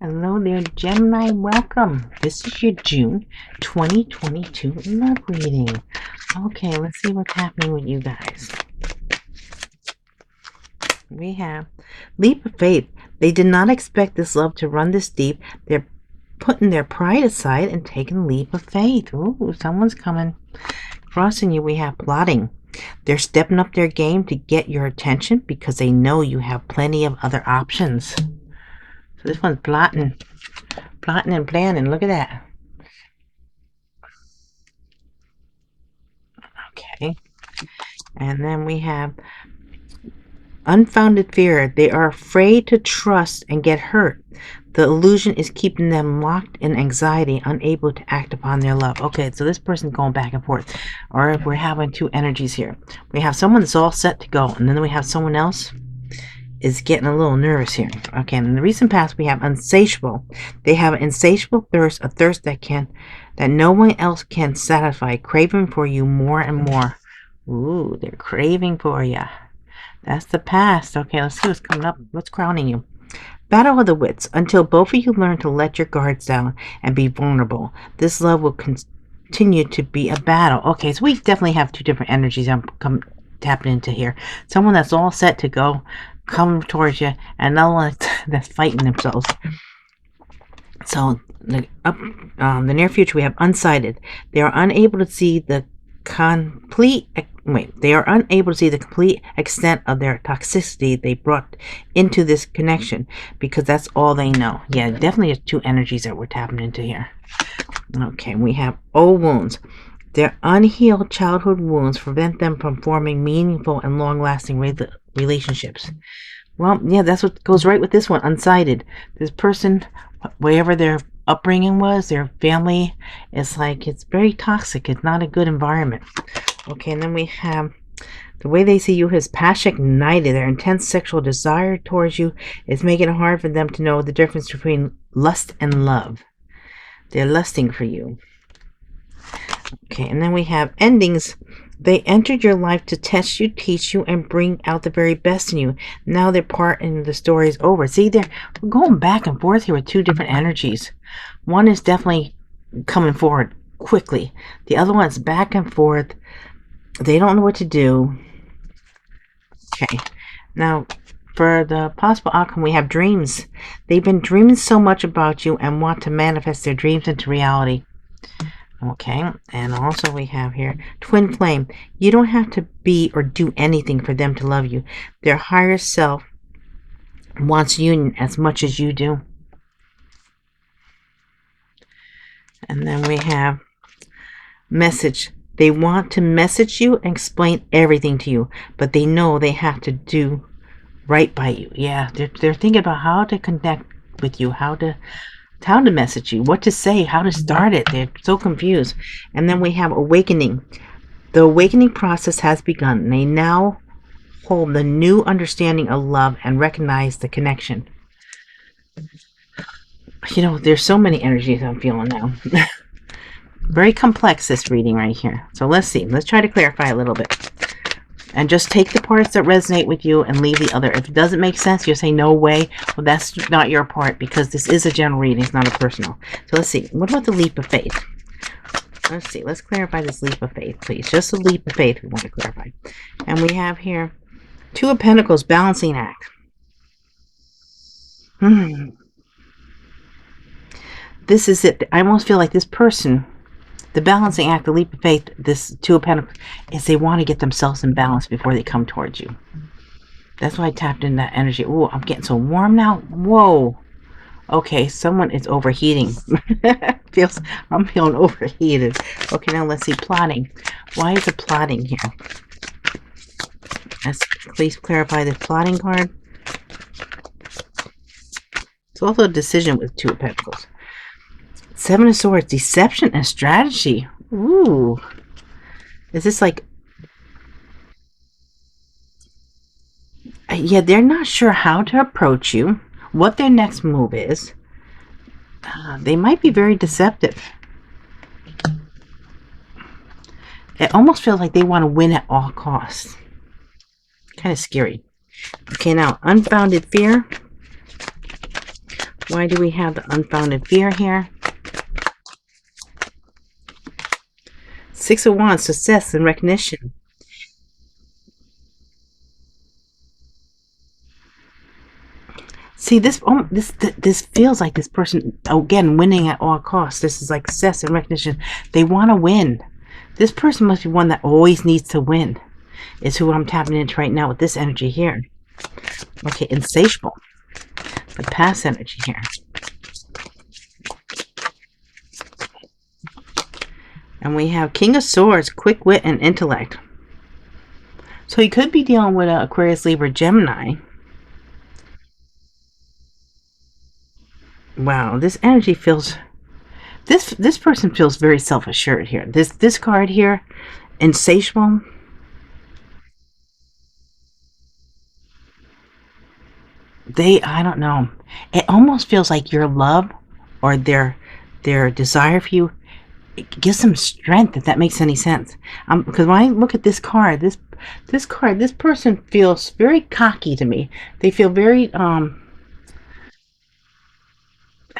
Hello there, Gemini. Welcome. This is your June 2022 love reading. Okay, let's see what's happening with you guys. We have leap of faith. They did not expect this love to run this deep. They're putting their pride aside and taking a leap of faith. Ooh, someone's coming. Crossing you, we have plotting. They're stepping up their game to get your attention because they know you have plenty of other options. So this one's plotting and planning. Look at that. Okay. And then we have unfounded fear. They are afraid to trust and get hurt. The illusion is keeping them locked in anxiety, unable to act upon their love. Okay, so this person's going back and forth. Or we're having two energies here. We have someone that's all set to go, and then we have someone else is getting a little nervous here. Okay, in the recent past we have insatiable. They have an insatiable thirst, a thirst that no one else can satisfy, craving for you more and more. Ooh, they're craving for you. That's the past. Okay, let's see what's coming up. What's crowning you? Battle of the wits. Until both of you learn to let your guards down and be vulnerable, this love will continue to be a battle. Okay, so we definitely have two different energies I'm tapping into here. Someone that's all set to go, come towards you, and another one that's fighting themselves. So the near future we have unsighted. They are unable to see the complete extent of their toxicity they brought into this connection, because that's all they know. Yeah, definitely there's two energies that we're tapping into here. Okay, we have old wounds. Their unhealed childhood wounds prevent them from forming meaningful and long-lasting relationships. Well, yeah, that's what goes right with this one, unsighted. This person, wherever their upbringing was, their family, it's like it's very toxic. It's not a good environment. Okay, and then we have the way they see you is passion ignited. Their intense sexual desire towards you is making it hard for them to know the difference between lust and love. They're lusting for you. Okay, and then we have endings. They entered your life to test you, teach you, and bring out the very best in you. Now their part in the story is over. See, we're going back and forth here with two different energies. One is definitely coming forward quickly. The other one's back and forth. They don't know what to do. Okay, now for the possible outcome, we have dreams. They've been dreaming so much about you and want to manifest their dreams into reality. Okay, and also we have here twin flame. You don't have to be or do anything for them to love you. Their higher self wants union as much as you do. And then we have message. They want to message you and explain everything to you, but they know they have to do right by you. Yeah, they're thinking about how to connect with you, how to message you, what to say, how to start it. They're so confused. And then we have awakening. The awakening process has begun. They now hold the new understanding of love and recognize the connection. You know, there's so many energies I'm feeling now. Very complex, this reading right here. So let's see. Let's try to clarify a little bit. And just take the parts that resonate with you and leave the other. If it doesn't make sense, you say, no way. Well, that's not your part, because this is a general reading. It's not a personal. So let's see. What about the leap of faith? Let's see. Let's clarify this leap of faith, please. Just a leap of faith we want to clarify. And we have here Two of Pentacles, balancing act. This is it. I almost feel like this person, the balancing act, the leap of faith, this Two of Pentacles, is they want to get themselves in balance before they come towards you. That's why I tapped in that energy. Oh, I'm getting so warm now. Whoa. Okay, someone is overheating. I'm feeling overheated. Okay, now let's see. Plotting. Why is it plotting here? Let's please clarify this plotting card. It's also a decision with Two of Pentacles. Seven of Swords, deception and strategy. Ooh. Is this like... Yeah, they're not sure how to approach you, what their next move is. They might be very deceptive. It almost feels like they want to win at all costs. Kind of scary. Okay, now, unfounded fear. Why do we have the unfounded fear here? Six of Wands, success and recognition. See, this feels like this person, again, winning at all costs. This is like success and recognition. They want to win. This person must be one that always needs to win. Is who I'm tapping into right now with this energy here. Okay, insatiable. The past energy here. And we have King of Swords, quick wit and intellect. So you could be dealing with an Aquarius, Libra, Gemini. Wow, this energy feels... This person feels very self-assured here. This card here, insatiable. I don't know. It almost feels like your love or their desire for you, it gives them strength, if that makes any sense. Because when I look at this card, this person feels very cocky to me. They feel very I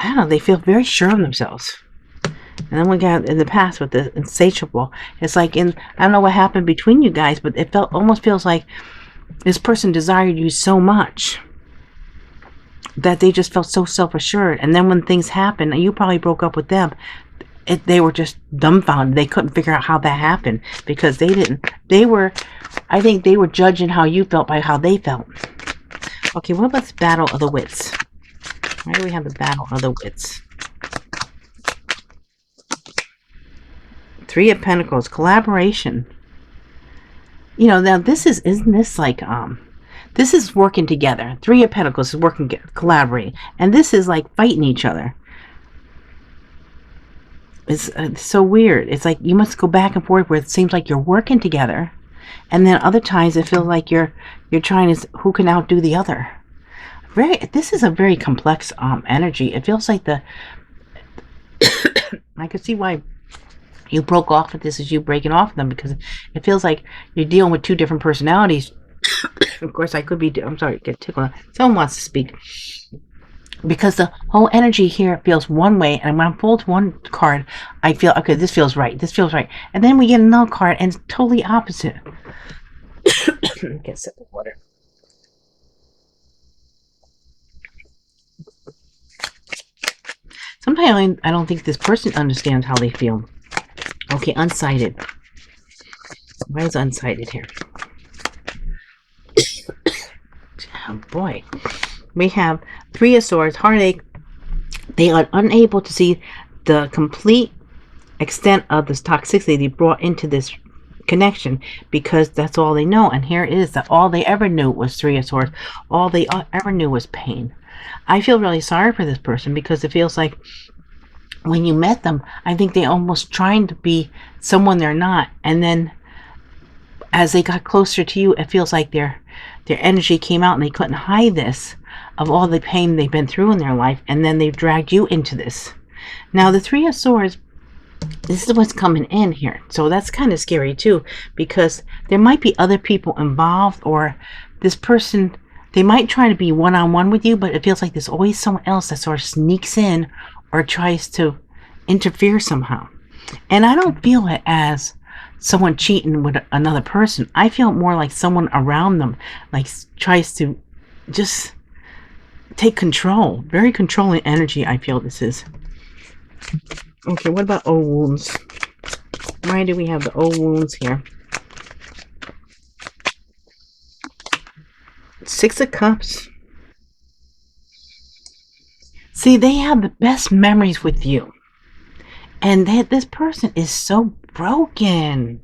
don't know, they feel very sure of themselves. And then we got in the past with the insatiable. It's like I don't know what happened between you guys, but it almost feels like this person desired you so much that they just felt so self-assured. And then when things happened, and you probably broke up with them, they were just dumbfounded. They couldn't figure out how that happened because I think they were judging how you felt by how they felt. Okay, what about the battle of the wits? Why do we have the battle of the wits? Three of Pentacles, collaboration. You know, now isn't this like, this is working together. Three of Pentacles is working, collaborating. And this is like fighting each other. It's so weird. It's like you must go back and forth where it seems like you're working together. And then other times it feels like you're trying to, who can outdo the other. This is a very complex energy. It feels like I could see why you broke off with this, is you breaking off with them, because it feels like you're dealing with two different personalities. Of course, I could be, I'm sorry, get tickled. Someone wants to speak. Because the whole energy here feels one way, and when I pull one card, I feel, okay, this feels right, this feels right. And then we get another card, and it's totally opposite. Get a sip of water. Sometimes I don't think this person understands how they feel. Okay, unsighted. Why is unsighted here? Oh boy. We have Three of Swords, heartache. They are unable to see the complete extent of this toxicity they brought into this connection, because that's all they know. And here it is, that all they ever knew was Three of Swords. All they ever knew was pain. I feel really sorry for this person, because it feels like when you met them, I think they almost trying to be someone they're not. And then as they got closer to you, it feels like their energy came out and they couldn't hide this, of all the pain they've been through in their life. And then they've dragged you into this. Now, the Three of Swords, this is what's coming in here. So that's kind of scary too, because there might be other people involved, or this person, they might try to be one-on-one with you, but it feels like there's always someone else that sort of sneaks in or tries to interfere somehow. And I don't feel it as someone cheating with another person. I feel more like someone around them, like, tries to just take control. Very controlling energy, I feel this is. Okay, what about old wounds? Why do we have the old wounds here? Six of Cups. See, they have the best memories with you. And this person is so broken.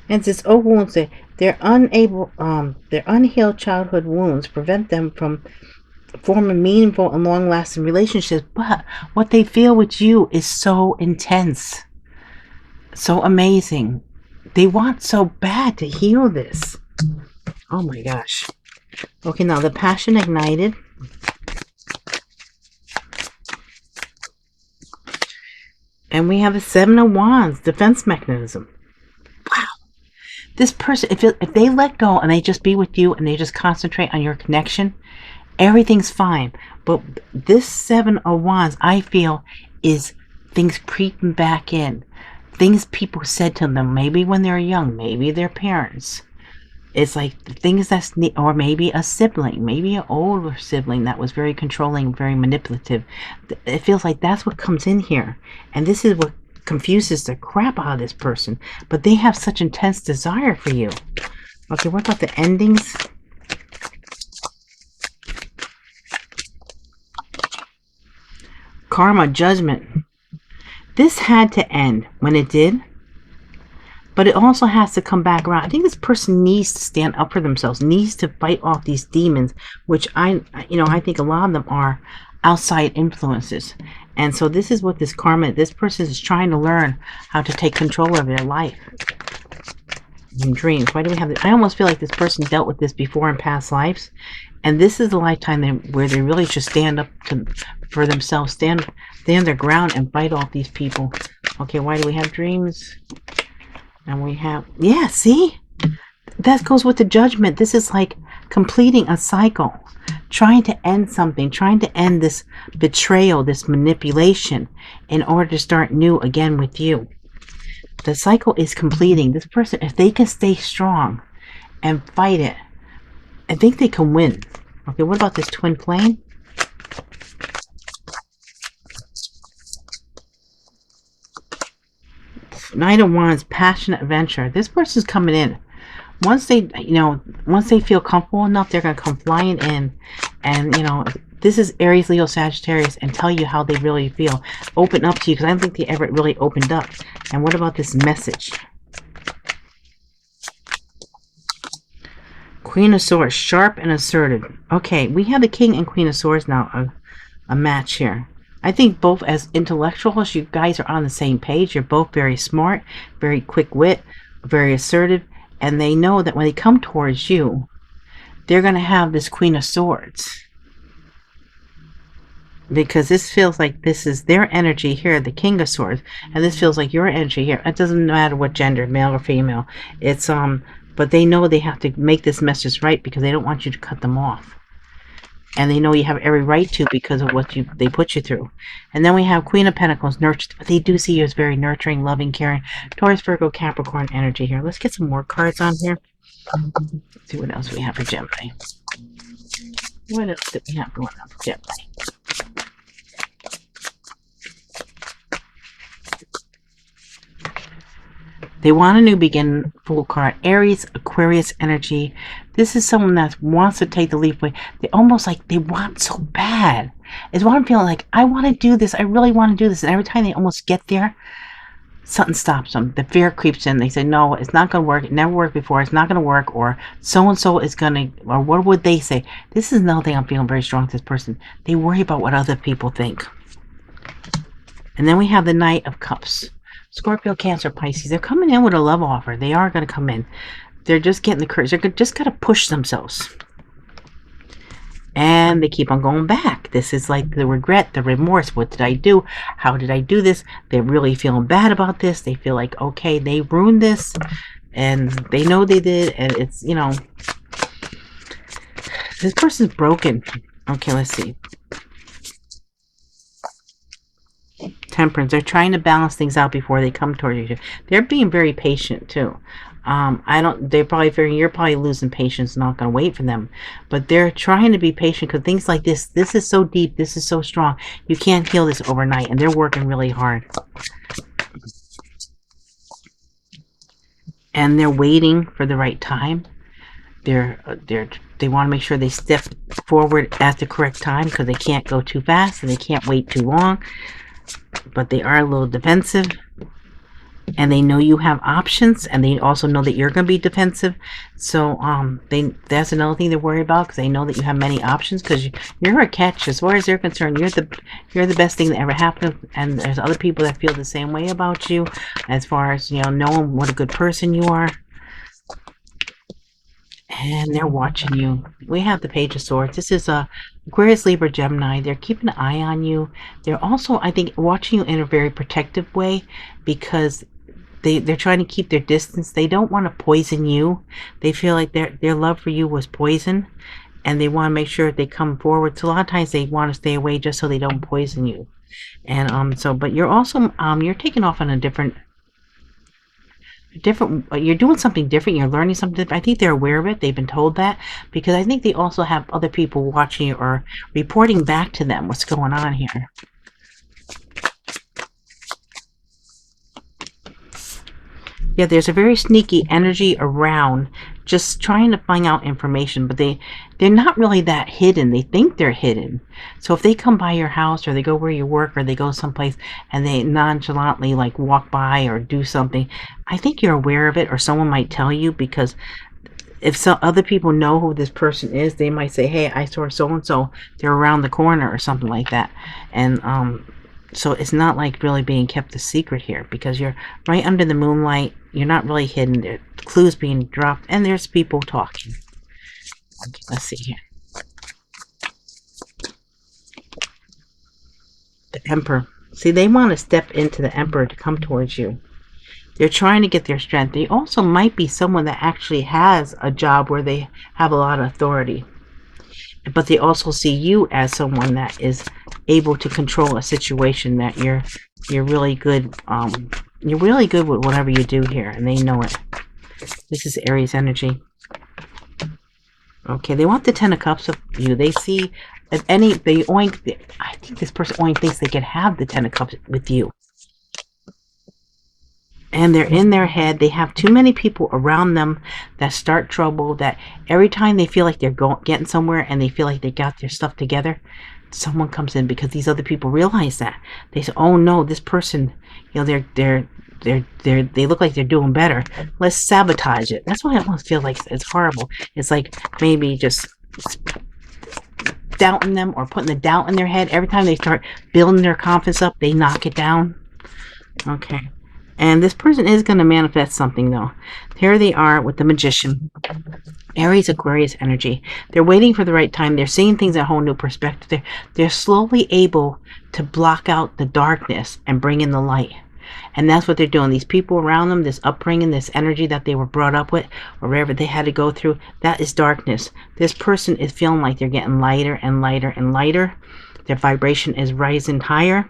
And this old wounds, they're unable, their unhealed childhood wounds prevent them from forming meaningful and long-lasting relationships. But what they feel with you is so intense, so amazing. They want so bad to heal this. Oh my gosh. Okay, now the passion ignited. And we have a Seven of Wands, defense mechanism. Wow. This person, if they let go and they just be with you and they just concentrate on your connection, Everything's fine. But this Seven of Wands, I feel, is things creeping back in. Things people said to them, maybe when they're young, maybe their parents. It's like things or maybe a sibling, maybe an older sibling that was very controlling, very manipulative. It feels like that's what comes in here. And this is what confuses the crap out of this person. But they have such intense desire for you. Okay, what about the endings? Karma, judgment. This had to end when it did, but it also has to come back around. I think this person needs to stand up for themselves, needs to fight off these demons, which I think a lot of them are outside influences. And so this is what this karma, this person is trying to learn how to take control of their life. In dreams, why do we have this? I almost feel like this person dealt with this before in past lives, and this is the lifetime where they really should stand up for themselves, stand their ground and fight off these people. Okay, why do we have dreams? And we have, yeah, see? That goes with the judgment. This is like completing a cycle, trying to end something, trying to end this betrayal, this manipulation, in order to start new again with you. The cycle is completing. This person, if they can stay strong and fight it, I think they can win. Okay, what about this twin flame? Knight of Wands, passionate adventure. This person's coming in. Once they feel comfortable enough, they're going to come flying in. And, this is Aries, Leo, Sagittarius, and tell you how they really feel. Open up to you, because I don't think they ever really opened up. And what about this message? Queen of Swords, sharp and assertive. Okay, we have the King and Queen of Swords now, a match here. I think both as intellectuals, you guys are on the same page. You're both very smart, very quick wit, very assertive, and they know that when they come towards you, they're going to have this Queen of Swords. Because this feels like this is their energy here, the King of Swords, and this feels like your energy here. It doesn't matter what gender, male or female. It's but they know they have to make this message right because they don't want you to cut them off. And they know you have every right to because of what they put you through. And then we have Queen of Pentacles, nurtured. They do see you as very nurturing, loving, caring. Taurus, Virgo, Capricorn energy here. Let's get some more cards on here. Let's see what else we have for Gemini. What else do we have going on for Gemini? They want a new beginning, Fool card. Aries, Aquarius energy. This is someone that wants to take the leap away. They almost like they want so bad. It's what I'm feeling like. I want to do this. I really want to do this. And every time they almost get there, something stops them. The fear creeps in. They say, no, it's not going to work. It never worked before. It's not going to work. Or so-and-so is going to, or what would they say? This is another thing I'm feeling very strong with this person. They worry about what other people think. And then we have the Knight of Cups. Scorpio, Cancer, Pisces. They're coming in with a love offer. They are going to come in. They're just getting the courage. They're just got to push themselves. And they keep on going back. This is like the regret, the remorse. What did I do? How did I do this? They're really feeling bad about this. They feel like, okay, they ruined this. And they know they did. And it's, this person's broken. Okay, let's see. Temperance. They're trying to balance things out before they come toward you. They're being very patient too. They're probably figuring you're probably losing patience, not going to wait for them. But they're trying to be patient because things like this is so deep, this is so strong. You can't heal this overnight, and they're working really hard. And they're waiting for the right time. They want to make sure they step forward at the correct time because they can't go too fast and they can't wait too long. But they are a little defensive, and they know you have options, and they also know that you're going to be defensive. So that's another thing they worry about, because they know that you have many options, because you're a catch. As far as they're concerned, you're the best thing that ever happened, and there's other people that feel the same way about you, as far as knowing what a good person you are. And they're watching you. We have the Page of Swords. This is Aquarius, Libra, Gemini. They're keeping an eye on you. They're also, I think, watching you in a very protective way, because they're trying to keep their distance. They don't want to poison you. They feel like their love for you was poison. and they want to make sure they come forward. So a lot of times they want to stay away just so they don't poison you. And but you're also you're taking off on a different, you're doing something different, you're learning something different. I think they're aware of it, they've been told that, because I think they also have other people watching you or reporting back to them what's going on here. Yeah, there's a very sneaky energy around just trying to find out information, but they're not really that hidden. They think they're hidden. So if they come by your house or they go where you work or they go someplace and they nonchalantly like walk by or do something, I think you're aware of it, or someone might tell you, because if some other people know who this person is, they might say, hey, I saw so and so, they're around the corner or something like that. And so it's not like really being kept a secret here, because you're right under the moonlight. You're not really hidden. There are clues being dropped, and there's people talking. Okay, let's see here. The Emperor. See, they want to step into the Emperor to come towards you. They're trying to get their strength. They also might be someone that actually has a job where they have a lot of authority, but they also see you as someone that is able to control a situation, that you're really good. You're really good with whatever you do here, and they know it. This is Aries energy. Okay, they want the Ten of Cups of you. They see if I think this person only thinks they can have the Ten of Cups with you. And they're in their head. They have too many people around them that start trouble, that every time they feel like they're getting somewhere and they feel like they got their stuff together, someone comes in, because these other people realize that. They say, oh no, this person, they look like they're doing better. Let's sabotage it. That's why I almost feel like it's horrible. It's like maybe just doubting them or putting the doubt in their head. Every time they start building their confidence up, they knock it down. Okay. And this person is going to manifest something, though. Here they are with the Magician. Aries, Aquarius energy. They're waiting for the right time. They're seeing things at a whole new perspective. They're slowly able to block out the darkness and bring in the light. And that's what they're doing. These people around them, this upbringing, this energy that they were brought up with, or whatever they had to go through, that is darkness. This person is feeling like they're getting lighter and lighter and lighter. Their vibration is rising higher.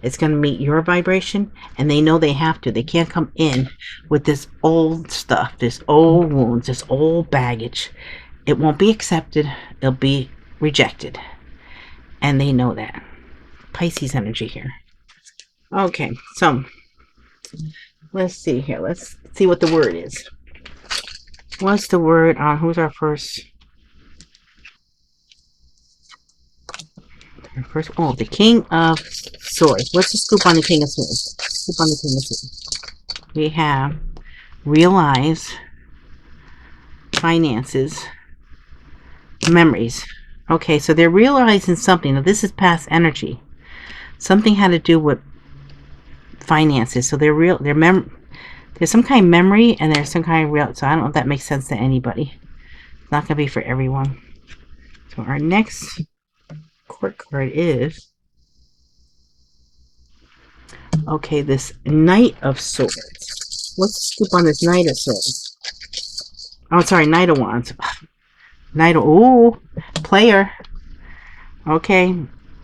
It's going to meet your vibration, and they know they have to. They can't come in with this old stuff, this old wounds, this old baggage. It won't be accepted. It'll be rejected. And they know that. Pisces energy here. Okay, so let's see here. Let's see what the word is. What's the word on who's our first? Oh, the King of Swords. What's the scoop on the King of Swords? Scoop on the King of Swords. We have realize, finances, memories. Okay, so they're realizing something. Now, this is past energy. Something had to do with finances. So there's some kind of memory, and there's some kind of real. So I don't know if that makes sense to anybody. It's not going to be for everyone. So our next court card is, okay, this Knight of Swords. What's the scoop on this Knight of Swords? Oh, sorry, Knight of Wands. Knight of, ooh, player. Okay,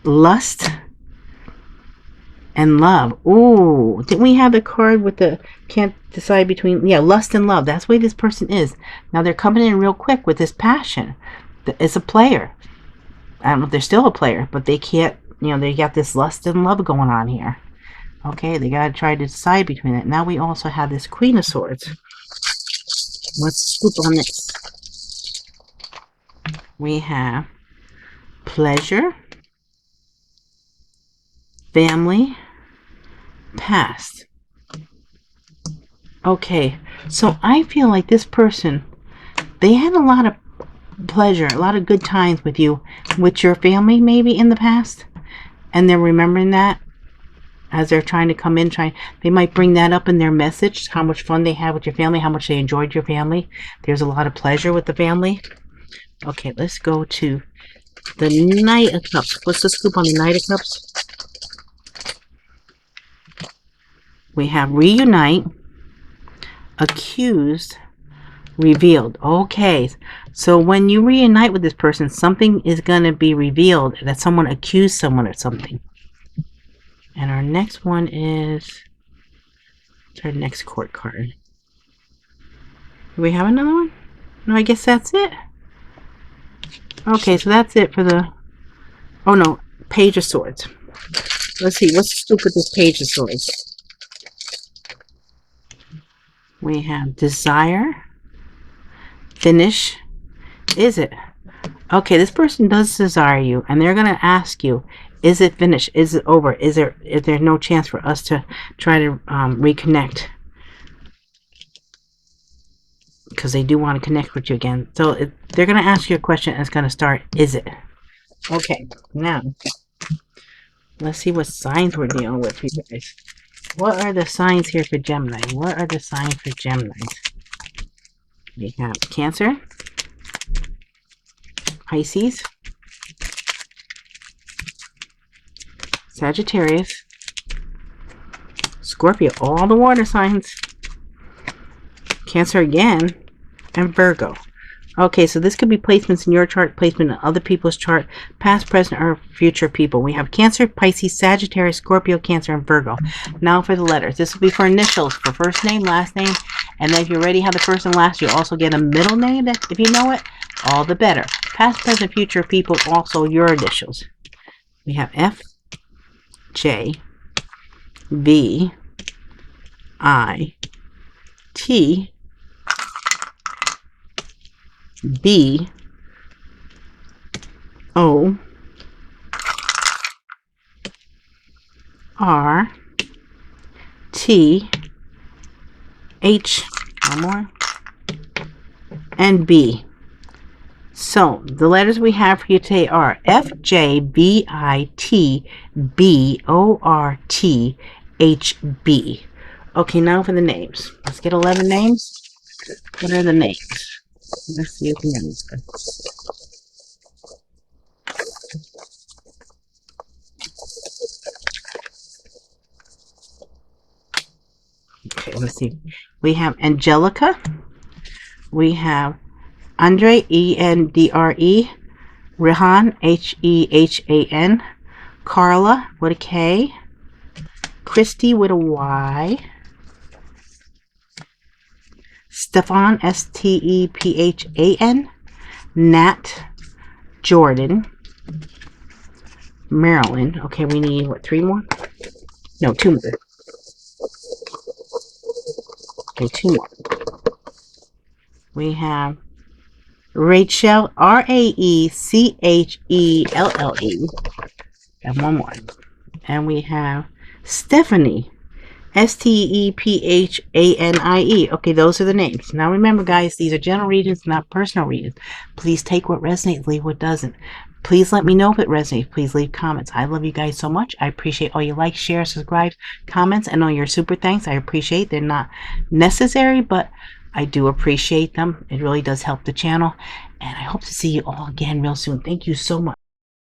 lust and love. Ooh, didn't we have the card with the can't decide between, yeah, lust and love? That's where this person is. Now they're coming in real quick with this passion. It's a player. I don't know if they're still a player, but they can't, they got this lust and love going on here. Okay, they got to try to decide between it. Now we also have this Queen of Swords. Let's scoop on this. We have pleasure, family, past. Okay, so I feel like this person, they had a lot of pleasure, a lot of good times with you, with your family maybe in the past, and they're remembering that as they're trying to come in. They might bring that up in their message, how much fun they had with your family, how much they enjoyed your family. There's a lot of pleasure with the family. Okay, let's go to the Knight of Cups. What's the scoop on the Knight of Cups? We have reunite, accused, revealed. Okay, So when you reunite with this person, something is going to be revealed, that someone accused someone of something. And our next one is our next court card. Do we have another one? No, I guess that's it. Okay, so that's it for the... Oh no, Page of Swords. Let's see, what's stupid with this Page of Swords? We have desire, finish. Is it? Okay, this person does desire you, and they're going to ask you, is it finished? Is it over? Is there no chance for us to try to reconnect? Because they do want to connect with you again. So they're going to ask you a question, and it's going to start, is it? Okay, now, let's see what signs we're dealing with, you guys. What are the signs here for Gemini? What are the signs for Gemini? We have Cancer, Pisces, Sagittarius, Scorpio, all the water signs, Cancer again, and Virgo. Okay, so this could be placements in your chart, placement in other people's chart, past, present, or future people. We have Cancer, Pisces, Sagittarius, Scorpio, Cancer, and Virgo. Now for the letters. This will be for initials, for first name, last name, and then if you already have the first and last, you also get a middle name. If you know it, all the better. Past, present, future people, also your initials. We have F, J, V, I, T, B, O, R, T, H, one more, and B. So the letters we have for you today are F, J, B, I, T, B, O, R, T, H, B. Okay, now for the names. Let's get 11 names. What are the names? Let's see if we have this good. Okay, let's see. We have Angelica. We have Andre, E-N-D-R-E. Rehan, H-E-H-A-N. Carla with a K. Christy with a Y. Stefan, S-T-E-P-H-A-N. Nat, Jordan, Marilyn. Okay, we need, what, 3 more? No, 2 more. Okay, 2 more. We have Rachel, R-A-E-C-H-E-L-L-E. And 1 more. And we have Stephanie, S-T-E-P-H-A-N-I-E. Okay, those are the names. Now remember, guys, these are general readings, not personal readings. Please take what resonates, leave what doesn't. Please let me know if it resonates. Please leave comments. I love you guys so much. I appreciate all your likes, shares, subscribes, comments, and all your super thanks. I appreciate. They're not necessary, but I do appreciate them. It really does help the channel. And I hope to see you all again real soon. Thank you so much.